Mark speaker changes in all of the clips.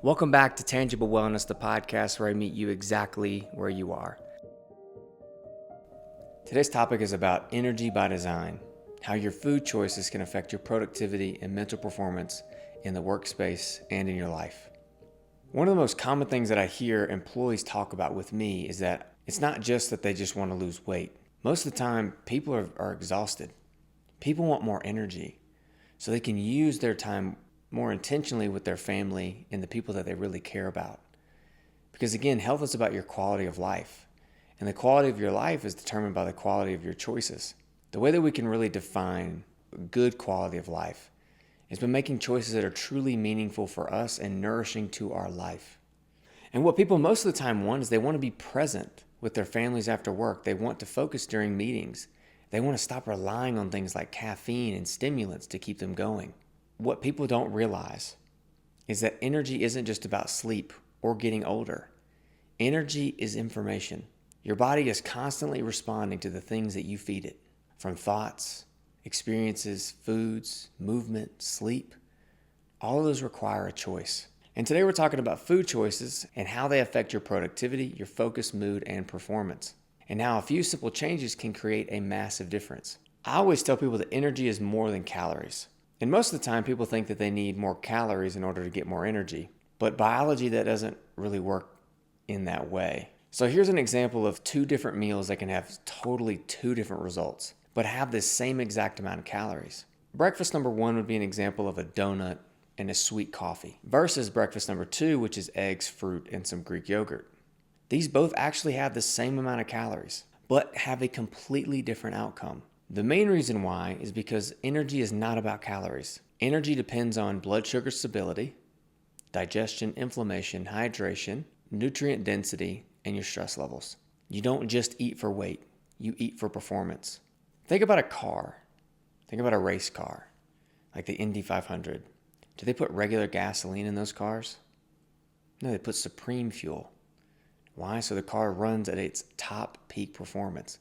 Speaker 1: Welcome back to Tangible Wellness, the podcast where I meet you exactly where you are. Today's topic is about energy by design, how your food choices can affect your productivity and mental performance in the workspace and in your life. One of the most common things that I hear employees talk about with me is that it's not just that they just want to lose weight. Most of the time, people are exhausted. People want more energy so they can use their time more intentionally with their family and the people that they really care about. Because again, health is about your quality of life. And the quality of your life is determined by the quality of your choices. The way that we can really define good quality of life is by making choices that are truly meaningful for us and nourishing to our life. And what people most of the time want is they want to be present with their families after work. They want to focus during meetings. They want to stop relying on things like caffeine and stimulants to keep them going. What people don't realize is that energy isn't just about sleep or getting older. Energy is information. Your body is constantly responding to the things that you feed it, from thoughts, experiences, foods, movement, sleep. All of those require a choice. And today we're talking about food choices and how they affect your productivity, your focus, mood, and performance, and how a few simple changes can create a massive difference. I always tell people that energy is more than calories. And most of the time, people think that they need more calories in order to get more energy. But biology, that doesn't really work in that way. So here's an example of two different meals that can have totally two different results, but have the same exact amount of calories. Breakfast number one would be an example of a donut and a sweet coffee, versus breakfast number two, which is eggs, fruit, and some Greek yogurt. These both actually have the same amount of calories, but have a completely different outcome. The main reason why is because energy is not about calories. Energy depends on blood sugar stability, digestion, inflammation, hydration, nutrient density, and your stress levels. You don't just eat for weight, you eat for performance. Think about a car. Think about a race car, like the Indy 500. Do they put regular gasoline in those cars? No, they put supreme fuel. Why? So the car runs at its top peak performance.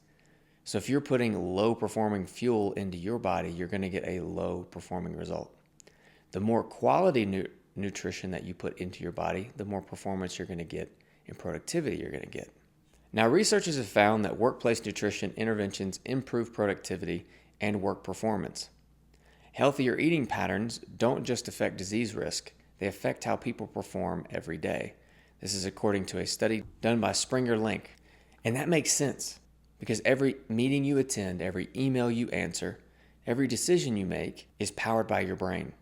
Speaker 1: So if you're putting low performing fuel into your body, you're going to get a low performing result. The more quality nutrition that you put into your body, the more performance you're going to get and productivity you're going to get. Now, researchers have found that workplace nutrition interventions improve productivity and work performance. Healthier eating patterns don't just affect disease risk, they affect how people perform every day. This is according to a study done by Springer Link. And that makes sense. Because every meeting you attend, every email you answer, every decision you make is powered by your brain.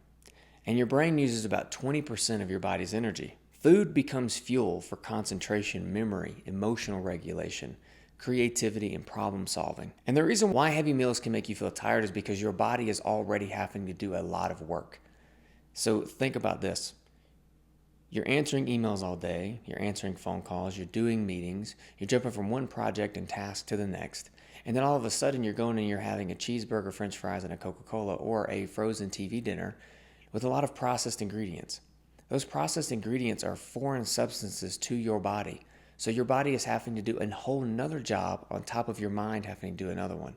Speaker 1: And your brain uses about 20% of your body's energy. Food becomes fuel for concentration, memory, emotional regulation, creativity, and problem solving. And the reason why heavy meals can make you feel tired is because your body is already having to do a lot of work. So think about this. You're answering emails all day, you're answering phone calls, you're doing meetings, you're jumping from one project and task to the next, and then all of a sudden you're going and you're having a cheeseburger, french fries, and a Coca-Cola, or a frozen TV dinner with a lot of processed ingredients. Those processed ingredients are foreign substances to your body, so your body is having to do a whole nother job on top of your mind having to do another one.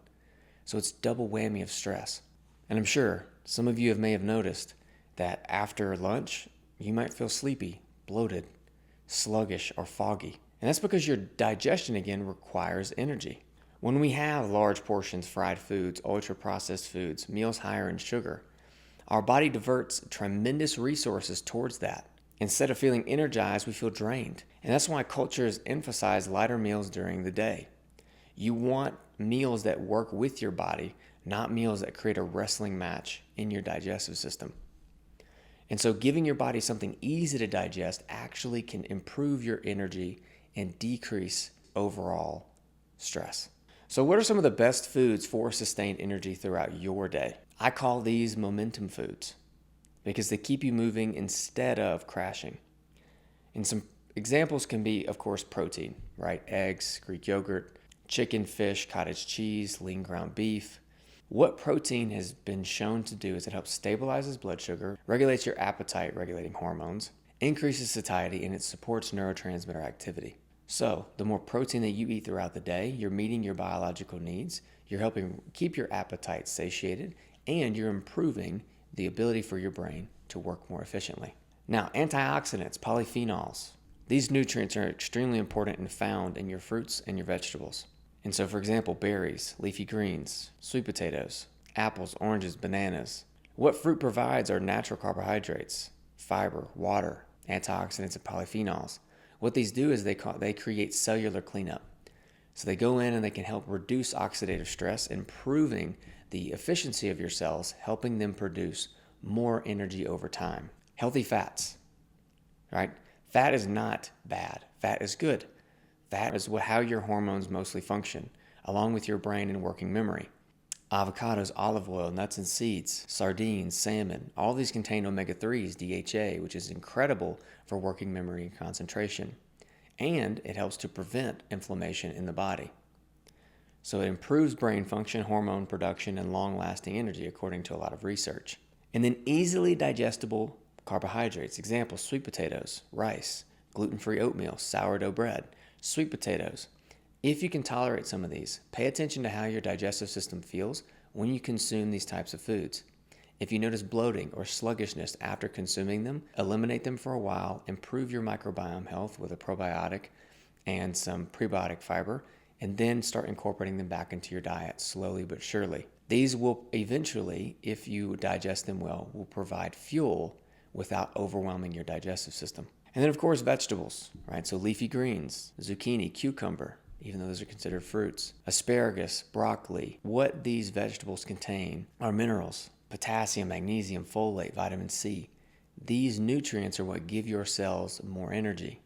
Speaker 1: So it's double whammy of stress. And I'm sure some of you may have noticed that after lunch, you might feel sleepy, bloated, sluggish, or foggy. And that's because your digestion, again, requires energy. When we have large portions, fried foods, ultra-processed foods, meals higher in sugar, our body diverts tremendous resources towards that. Instead of feeling energized, we feel drained. And that's why cultures emphasize lighter meals during the day. You want meals that work with your body, not meals that create a wrestling match in your digestive system. And so giving your body something easy to digest actually can improve your energy and decrease overall stress. So what are some of the best foods for sustained energy throughout your day? I call these momentum foods because they keep you moving instead of crashing. And some examples can be, of course, protein, right? Eggs, Greek yogurt, chicken, fish, cottage cheese, lean ground beef. What protein has been shown to do is it helps stabilizes blood sugar, regulates your appetite, regulating hormones, increases satiety, and it supports neurotransmitter activity. So the more protein that you eat throughout the day, you're meeting your biological needs, you're helping keep your appetite satiated, and you're improving the ability for your brain to work more efficiently. Now, antioxidants, polyphenols, these nutrients are extremely important and found in your fruits and your vegetables. And so, for example, berries, leafy greens, sweet potatoes, apples, oranges, bananas. What fruit provides are natural carbohydrates, fiber, water, antioxidants, and polyphenols. What these do is they create cellular cleanup. So they go in and they can help reduce oxidative stress, improving the efficiency of your cells, helping them produce more energy over time. Healthy fats, right? Fat is not bad. Fat is good. Fat is how your hormones mostly function, along with your brain and working memory. Avocados, olive oil, nuts and seeds, sardines, salmon, all these contain omega-3s, DHA, which is incredible for working memory and concentration. And it helps to prevent inflammation in the body. So it improves brain function, hormone production, and long-lasting energy, according to a lot of research. And then easily digestible carbohydrates. Examples, sweet potatoes, rice, gluten-free oatmeal, sourdough bread, sweet potatoes. If you can tolerate some of these, pay attention to how your digestive system feels when you consume these types of foods. If you notice bloating or sluggishness after consuming them, eliminate them for a while, improve your microbiome health with a probiotic and some prebiotic fiber, and then start incorporating them back into your diet slowly but surely. These will eventually, if you digest them well, will provide fuel without overwhelming your digestive system. And then, of course, vegetables, right? So leafy greens, zucchini, cucumber, even though those are considered fruits, asparagus, broccoli. What these vegetables contain are minerals, potassium, magnesium, folate, vitamin C. These nutrients are what give your cells more energy.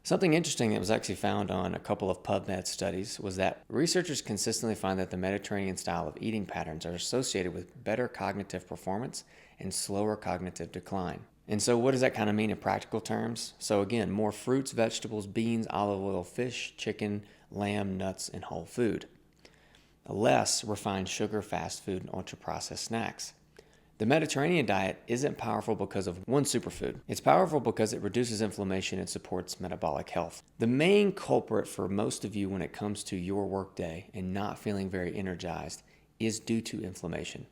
Speaker 1: Something interesting that was actually found on a couple of PubMed studies was that researchers consistently find that the Mediterranean style of eating patterns are associated with better cognitive performance and slower cognitive decline. And so what does that kind of mean in practical terms? So again, more fruits, vegetables, beans, olive oil, fish, chicken, lamb, nuts, and whole food. Less refined sugar, fast food, and ultra-processed snacks. The Mediterranean diet isn't powerful because of one superfood. It's powerful because it reduces inflammation and supports metabolic health. The main culprit for most of you when it comes to your workday and not feeling very energized is due to inflammation.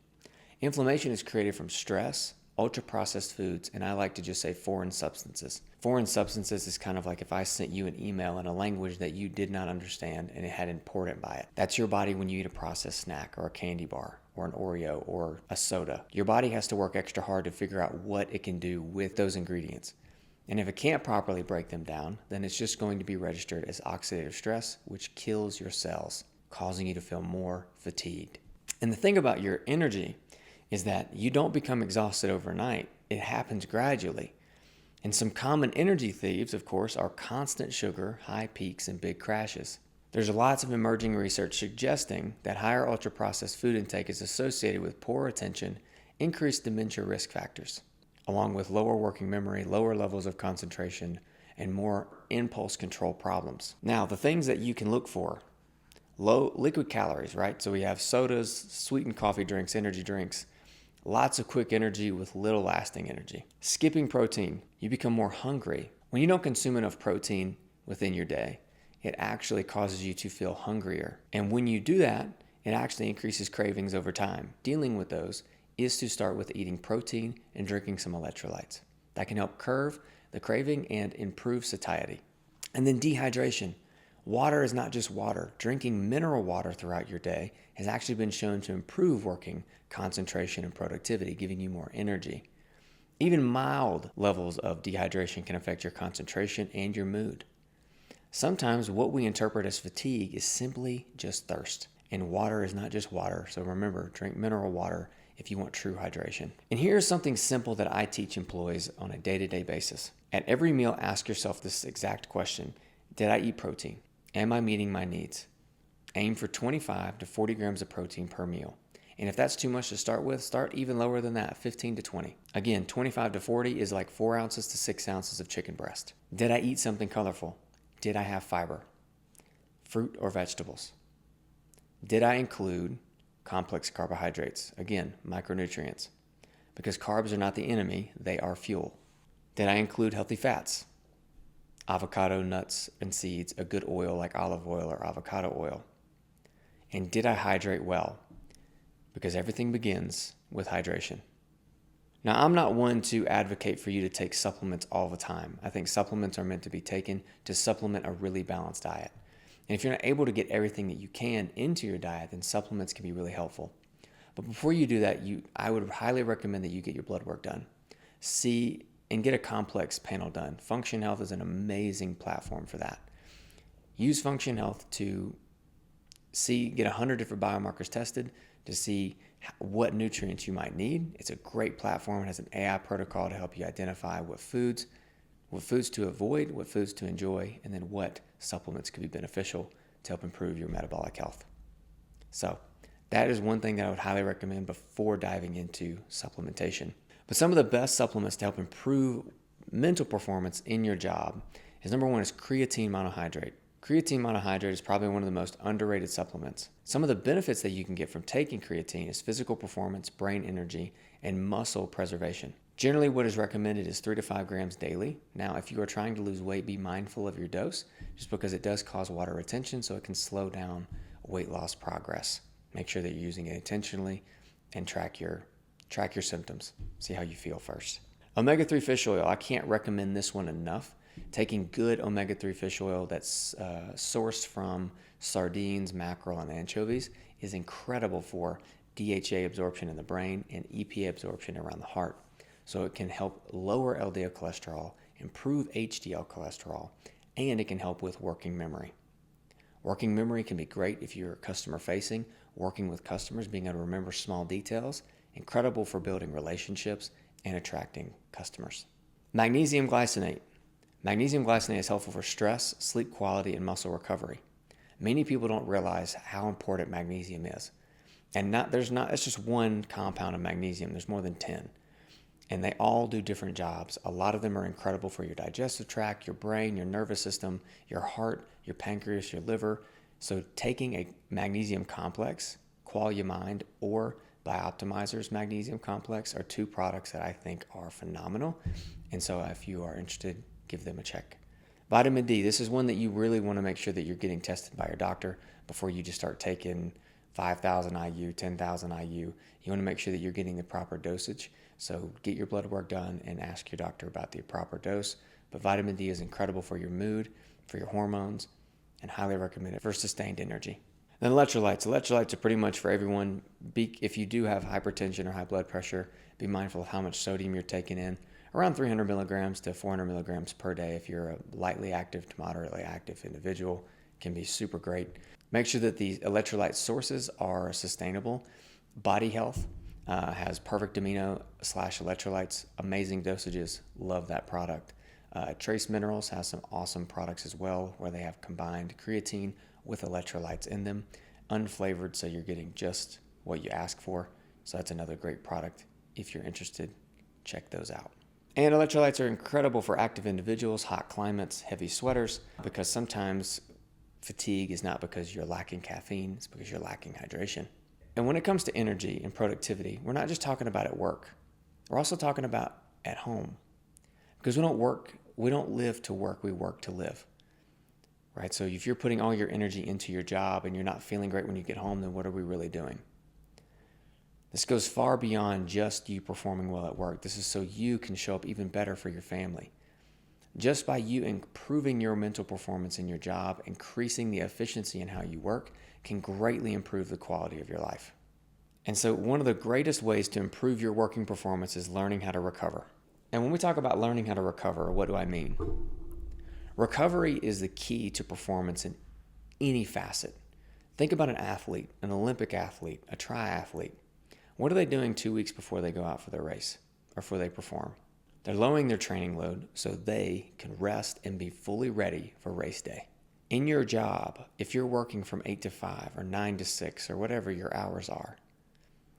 Speaker 1: Inflammation is created from stress, ultra-processed foods, and I like to just say foreign substances. Foreign substances is kind of like if I sent you an email in a language that you did not understand and it had important by it. That's your body when you eat a processed snack or a candy bar or an Oreo or a soda. Your body has to work extra hard to figure out what it can do with those ingredients. And if it can't properly break them down, then it's just going to be registered as oxidative stress, which kills your cells, causing you to feel more fatigued. And the thing about your energy is that you don't become exhausted overnight. It happens gradually. And some common energy thieves, of course, are constant sugar, high peaks, and big crashes. There's lots of emerging research suggesting that higher ultra-processed food intake is associated with poor attention, increased dementia risk factors, along with lower working memory, lower levels of concentration, and more impulse control problems. Now, the things that you can look for: low liquid calories, right? So we have sodas, sweetened coffee drinks, energy drinks, lots of quick energy with little lasting energy. Skipping protein, you become more hungry. When you don't consume enough protein within your day, it actually causes you to feel hungrier. And when you do that, it actually increases cravings over time. Dealing with those is to start with eating protein and drinking some electrolytes. That can help curb the craving and improve satiety. And then dehydration. Water is not just water. Drinking mineral water throughout your day has actually been shown to improve working concentration and productivity, giving you more energy. Even mild levels of dehydration can affect your concentration and your mood. Sometimes what we interpret as fatigue is simply just thirst. And water is not just water, so remember, drink mineral water if you want true hydration. And here's something simple that I teach employees on a day-to-day basis. At every meal, ask yourself this exact question: did I eat protein? Am I meeting my needs? Aim for 25 to 40 grams of protein per meal. And if that's too much to start with, start even lower than that, 15 to 20. Again, 25 to 40 is like 4 ounces to 6 ounces of chicken breast. Did I eat something colorful? Did I have fiber? Fruit or vegetables? Did I include complex carbohydrates? Again, micronutrients. Because carbs are not the enemy, they are fuel. Did I include healthy fats? Avocado, nuts, and seeds, a good oil like olive oil or avocado oil. And did I hydrate well? Because everything begins with hydration. Now, I'm not one to advocate for you to take supplements all the time. I think supplements are meant to be taken to supplement a really balanced diet. And if you're not able to get everything that you can into your diet, then supplements can be really helpful. But before you do that, I would highly recommend that you get your blood work done. See and get a complex panel done. Function Health is an amazing platform for that. Use Function Health to get 100 different biomarkers tested to see what nutrients you might need. It's a great platform. It has an AI protocol to help you identify what foods to avoid, what foods to enjoy, and then what supplements could be beneficial to help improve your metabolic health. So that is one thing that I would highly recommend before diving into supplementation. But some of the best supplements to help improve mental performance in your job is, number one, is creatine monohydrate. Creatine monohydrate is probably one of the most underrated supplements. Some of the benefits that you can get from taking creatine is physical performance, brain energy, and muscle preservation. Generally, what is recommended is 3 to 5 grams daily. Now, if you are trying to lose weight, be mindful of your dose, just because it does cause water retention, so it can slow down weight loss progress. Make sure that you're using it intentionally and track your symptoms. See how you feel first. Omega-3 fish oil, I can't recommend this one enough. Taking good omega-3 fish oil that's sourced from sardines, mackerel, and anchovies is incredible for DHA absorption in the brain and EPA absorption around the heart. So it can help lower LDL cholesterol, improve HDL cholesterol, and it can help with working memory. Working memory can be great if you're customer facing, working with customers, being able to remember small details, incredible for building relationships and attracting customers. Magnesium glycinate. Magnesium glycinate is helpful for stress, sleep quality, and muscle recovery. Many people don't realize how important magnesium is. And it's just one compound of magnesium. There's more than 10. And they all do different jobs. A lot of them are incredible for your digestive tract, your brain, your nervous system, your heart, your pancreas, your liver. So taking a magnesium complex, Qualia-Mind, or Bioptimizer's magnesium complex are two products that I think are phenomenal. And so if you are interested, give them a check. Vitamin D, this is one that you really want to make sure that you're getting tested by your doctor before you just start taking 5,000 IU, 10,000 IU. You want to make sure that you're getting the proper dosage. So get your blood work done and ask your doctor about the proper dose. But vitamin D is incredible for your mood, for your hormones, and highly recommend it for sustained energy. Then electrolytes. Electrolytes are pretty much for everyone. If you do have hypertension or high blood pressure, be mindful of how much sodium you're taking in. Around 300 milligrams to 400 milligrams per day if you're a lightly active to moderately active individual can be super great. Make sure that the electrolyte sources are sustainable. Body Health has perfect amino/electrolytes, amazing dosages. Love that product. Trace Minerals has some awesome products as well where they have combined creatine with electrolytes in them, unflavored, so you're getting just what you ask for. So that's another great product. If you're interested, check those out. And electrolytes are incredible for active individuals, hot climates, heavy sweaters, because sometimes fatigue is not because you're lacking caffeine, it's because you're lacking hydration. And when it comes to energy and productivity, we're not just talking about at work. We're also talking about at home. Because we don't live to work, we work to live. Right? So if you're putting all your energy into your job and you're not feeling great when you get home, then what are we really doing? This goes far beyond just you performing well at work. This is so you can show up even better for your family. Just by you improving your mental performance in your job, increasing the efficiency in how you work, can greatly improve the quality of your life. And so one of the greatest ways to improve your working performance is learning how to recover. And when we talk about learning how to recover, what do I mean? Recovery is the key to performance in any facet. Think about an athlete, an Olympic athlete, a triathlete. What are they doing 2 weeks before they go out for their race or before they perform? They're lowering their training load so they can rest and be fully ready for race day. In your job, if you're working from 8 to 5 or 9 to 6 or whatever your hours are,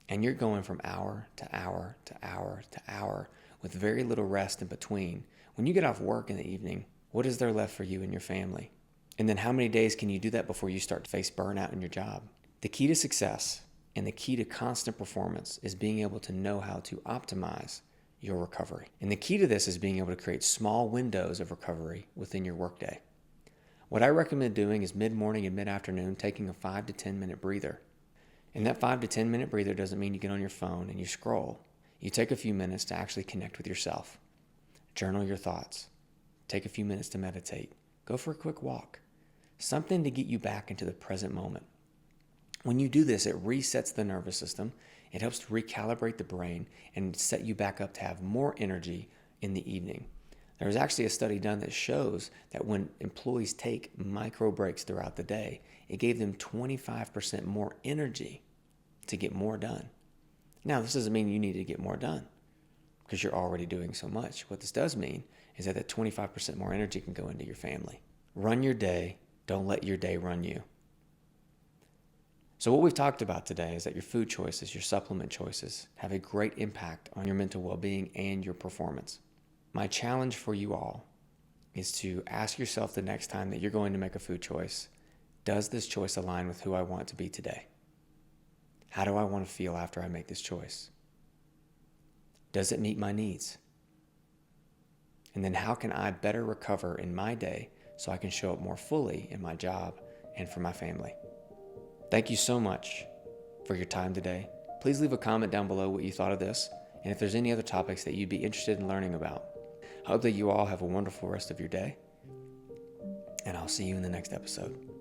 Speaker 1: and you're going from hour to hour to hour to hour with very little rest in between, when you get off work in the evening, what is there left for you and your family? And then how many days can you do that before you start to face burnout in your job? The key to success and the key to constant performance is being able to know how to optimize your recovery. And the key to this is being able to create small windows of recovery within your workday. What I recommend doing is mid-morning and mid-afternoon taking a 5 to 10 minute breather. And that 5 to 10 minute breather doesn't mean you get on your phone and you scroll. you take a few minutes to actually connect with yourself. Journal your thoughts. Take a few minutes to meditate. Go for a quick walk. Something to get you back into the present moment. When you do this, it resets the nervous system. It helps to recalibrate the brain and set you back up to have more energy in the evening. There was actually a study done that shows that when employees take micro breaks throughout the day, it gave them 25% more energy to get more done. Now, this doesn't mean you need to get more done because you're already doing so much. What this does mean is that 25% more energy can go into your family. Run your day. Don't let your day run you. So what we've talked about today is that your food choices, your supplement choices, have a great impact on your mental well-being and your performance. My challenge for you all is to ask yourself the next time that you're going to make a food choice, does this choice align with who I want to be today? How do I want to feel after I make this choice? Does it meet my needs? And then how can I better recover in my day so I can show up more fully in my job and for my family? Thank you so much for your time today. Please leave a comment down below what you thought of this, and if there's any other topics that you'd be interested in learning about. I hope that you all have a wonderful rest of your day, and I'll see you in the next episode.